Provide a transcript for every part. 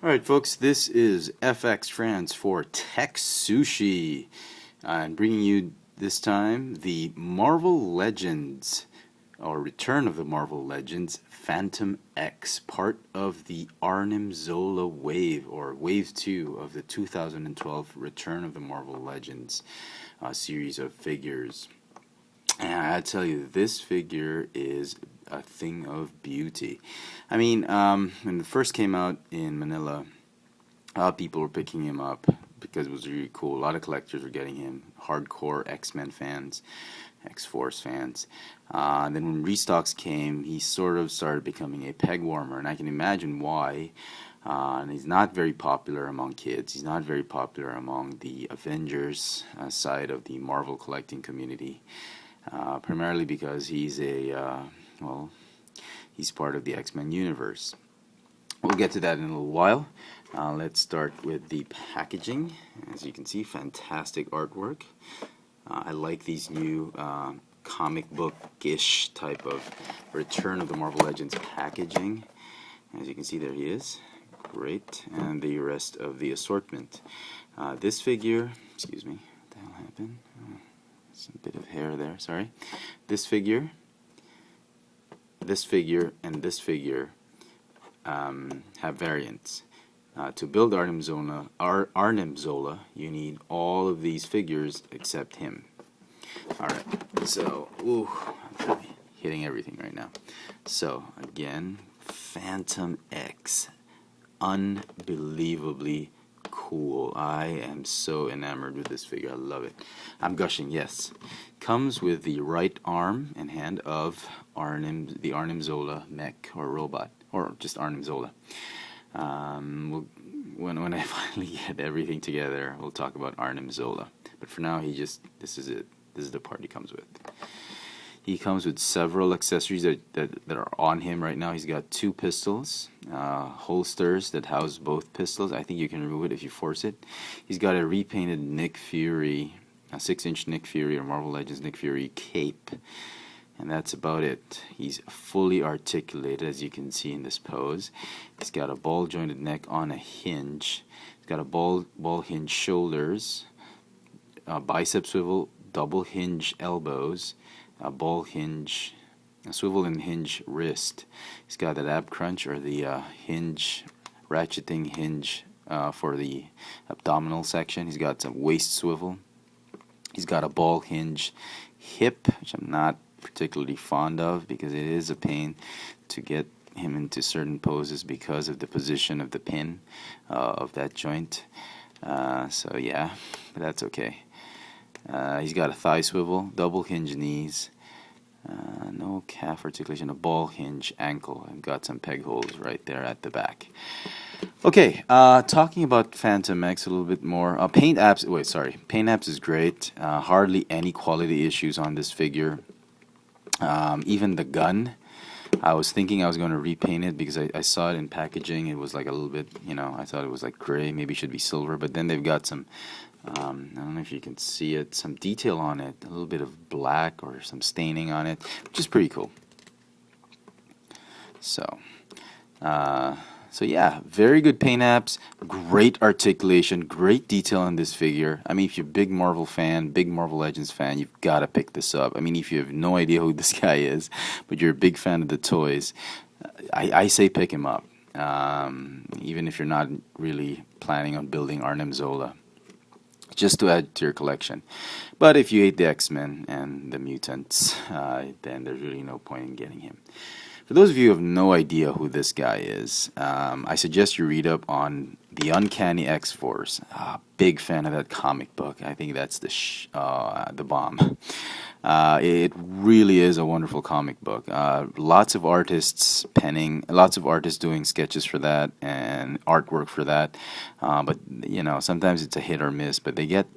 Alright, folks, this is FX France for TekSushi. I'm bringing you this time the Marvel Legends, or Return of the Marvel Legends, Fantomex, part of the Arnim Zola Wave, or Wave 2 of the 2012 Return of the Marvel Legends series of figures. And I tell you, this figure is a thing of beauty. I mean, when it first came out in Manila, a lot of people were picking him up because it was really cool. A lot of collectors were getting him, hardcore X-Men fans, X-Force fans. And then when restocks came, he sort of started becoming a peg warmer, and I can imagine why. And he's not very popular among kids. He's not very popular among the Avengers side of the Marvel collecting community. Primarily because he's he's part of the X-Men universe. We'll get to that in a little while. Let's start with the packaging. As you can see, fantastic artwork. I like these new comic book-ish type of Return of the Marvel Legends packaging. As you can see, there he is. Great. And the rest of the assortment. This figure, excuse me, what the hell happened? A bit of hair there, sorry. This figure, and this figure have variants. To build Arnim Zola, you need all of these figures except him. Alright, so, I'm really hitting everything right now. So, again, Fantomex. Unbelievably cool. I am so enamored with this figure. I love it. I'm gushing, yes. Comes with the right arm and hand of the Arnim Zola mech or robot, or just Arnim Zola. When I finally get everything together, we'll talk about Arnim Zola. But for now, this is it. This is the part he comes with. He comes with several accessories that are on him right now. He's got two pistols, holsters that house both pistols. I think you can remove it if you force it. He's got a repainted Nick Fury, a 6-inch Nick Fury or Marvel Legends Nick Fury cape. And that's about it. He's fully articulated, as you can see in this pose. He's got a ball-jointed neck on a hinge. He's got a ball hinge shoulders, bicep swivel, double hinge elbows, a swivel and hinge wrist. He's got that ab crunch or the ratcheting hinge for the abdominal section. He's got some waist swivel. He's got a ball hinge hip, which I'm not particularly fond of because it is a pain to get him into certain poses because of the position of the pin of that joint. So yeah, but that's okay. He's got a thigh swivel, double hinge knees, no calf articulation, a ball hinge ankle, and got some peg holes right there at the back. Okay, talking about Fantomex a little bit more. Paint apps is great. Hardly any quality issues on this figure. Even the gun, I was thinking I was going to repaint it because I saw it in packaging. It was like a little bit, I thought it was like gray, maybe it should be silver, but then they've got some, I don't know if you can see it, some detail on it, a little bit of black or some staining on it, which is pretty cool. So yeah, very good paint apps, great articulation, great detail on this figure. I mean, if you're a big Marvel fan, big Marvel Legends fan, you've got to pick this up. I mean, if you have no idea who this guy is, but you're a big fan of the toys, I say pick him up, even if you're not really planning on building Arnim Zola, just to add to your collection. But if you hate the X-Men and the mutants, then there's really no point in getting him. For those of you who have no idea who this guy is, I suggest you read up on The Uncanny X-Force. Big fan of that comic book. I think that's the bomb. It really is a wonderful comic book. Lots of artists doing sketches for that and artwork for that. But sometimes it's a hit or miss. But they get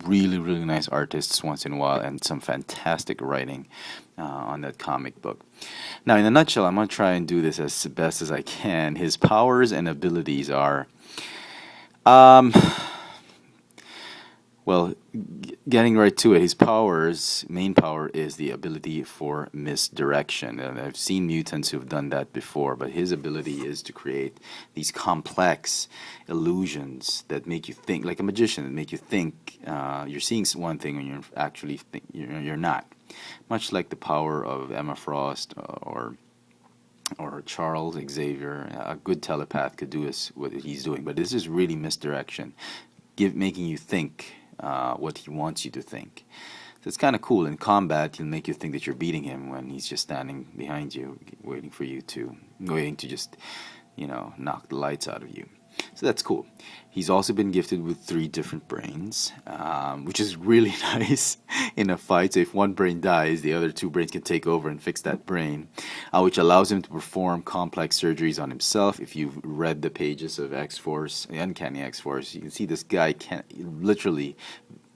really, really nice artists once in a while and some fantastic writing on that comic book. Now, in a nutshell, I'm going to try and do this as best as I can. His powers and abilities are, Well, getting right to it, his main power is the ability for misdirection. And I've seen mutants who've done that before, but his ability is to create these complex illusions that make you think, like a magician, that make you think you're seeing one thing when you're actually you're not. Much like the power of Emma Frost or Charles Xavier, a good telepath could do is what he's doing. But this is really misdirection, making you think what he wants you to think. So it's kind of cool. In combat, he'll make you think that you're beating him when he's just standing behind you, waiting to just, knock the lights out of you. So that's cool. He's also been gifted with 3 different brains, which is really nice in a fight. So if one brain dies, the other 2 brains can take over and fix that brain, which allows him to perform complex surgeries on himself. If you've read the pages of X-Force, the Uncanny X-Force, you can see this guy literally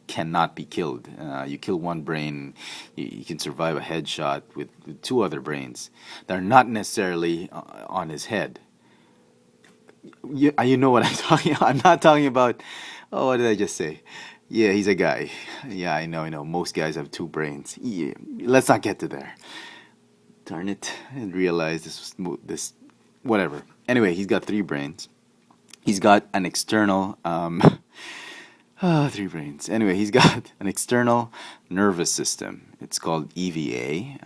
cannot be killed. You kill one brain, you can survive a headshot with 2 other brains that are not necessarily on his head. You know what I'm talking. I'm not talking about. Oh, what did I just say? Yeah, he's a guy. Yeah, I know. Most guys have 2 brains. Yeah, let's not get to there. Darn it! I didn't realize this. Whatever. Anyway, he's got 3 brains. He's got an external. 3 brains. Anyway, he's got an external nervous system. It's called EVA.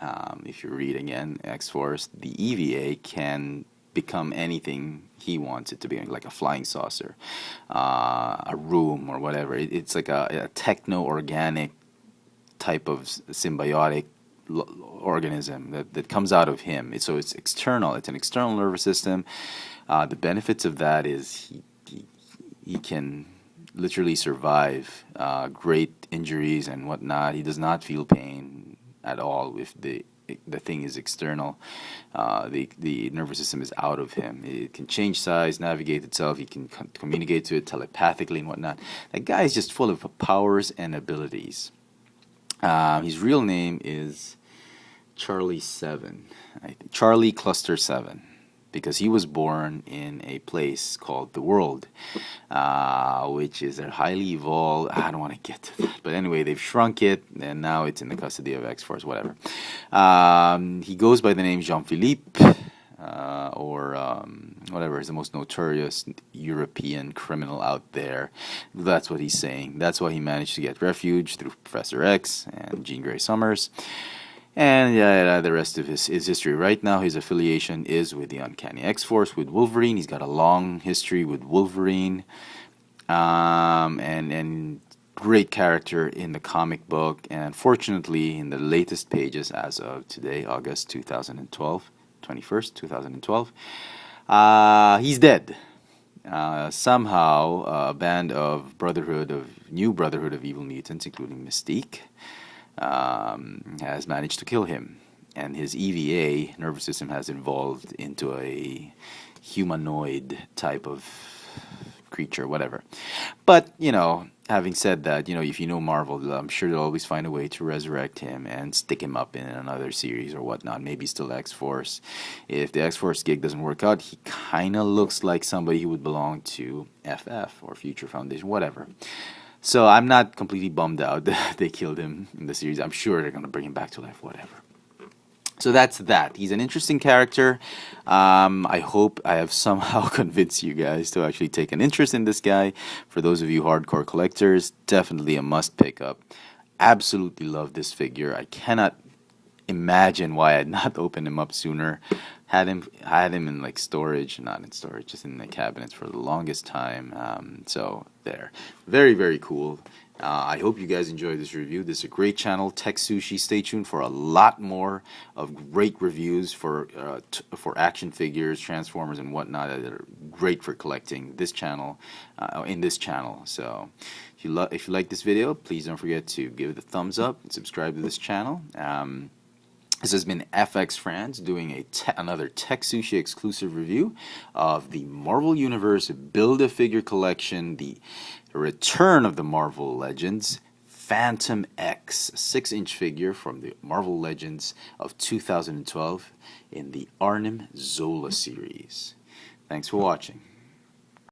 If you read again X-Force, the EVA can become anything he wants it to be, like a flying saucer, a room, or whatever. It's like a techno-organic type of symbiotic organism that comes out of him. So it's external. It's an external nervous system. The benefits of that is he can literally survive great injuries and whatnot. He does not feel pain at all if the thing is external. The nervous system is out of him. It can change size, navigate itself. He can communicate to it telepathically and whatnot. That guy is just full of powers and abilities. His real name is Charlie 7. Charlie Cluster 7. Because he was born in a place called the World, which is a highly evolved. I don't want to get to that, but anyway, they've shrunk it, and now it's in the custody of X-Force, whatever. He goes by the name Jean-Philippe, or whatever is the most notorious European criminal out there. That's what he's saying. That's why he managed to get refuge through Professor X and Jean Grey Summers. And the rest of his history. Right now, his affiliation is with the Uncanny X-Force, with Wolverine. He's got a long history with Wolverine, and great character in the comic book. And unfortunately, in the latest pages, as of today, August 2012, 21st, 2012, he's dead. Somehow, a band of New Brotherhood of Evil Mutants, including Mystique, has managed to kill him, and his EVA nervous system has evolved into a humanoid type of creature, whatever. But having said that, if you know Marvel, I'm sure they'll always find a way to resurrect him and stick him up in another series or whatnot. Maybe still X-Force. If the X-Force gig doesn't work out, he kind of looks like somebody who would belong to FF or Future Foundation, whatever. So I'm not completely bummed out that they killed him in the series. I'm sure they're going to bring him back to life, whatever. So that's that. He's an interesting character. I hope I have somehow convinced you guys to actually take an interest in this guy. For those of you hardcore collectors, definitely a must pick up. Absolutely love this figure. I cannot imagine why I had not opened him up sooner. Had him in like storage, not in storage, just in the cabinets for the longest time. So there, very, very cool. I hope you guys enjoyed this review. This is a great channel, TekSushi. Stay tuned for a lot more of great reviews for action figures, Transformers, and whatnot that are great for collecting. This channel, in this channel. So if you like this video, please don't forget to give it a thumbs up and subscribe to this channel. This has been FX Franz doing another TekSushi exclusive review of the Marvel Universe Build-A-Figure Collection, the return of the Marvel Legends, Fantomex, a 6-inch figure from the Marvel Legends of 2012 in the Arnim Zola series. Thanks for watching.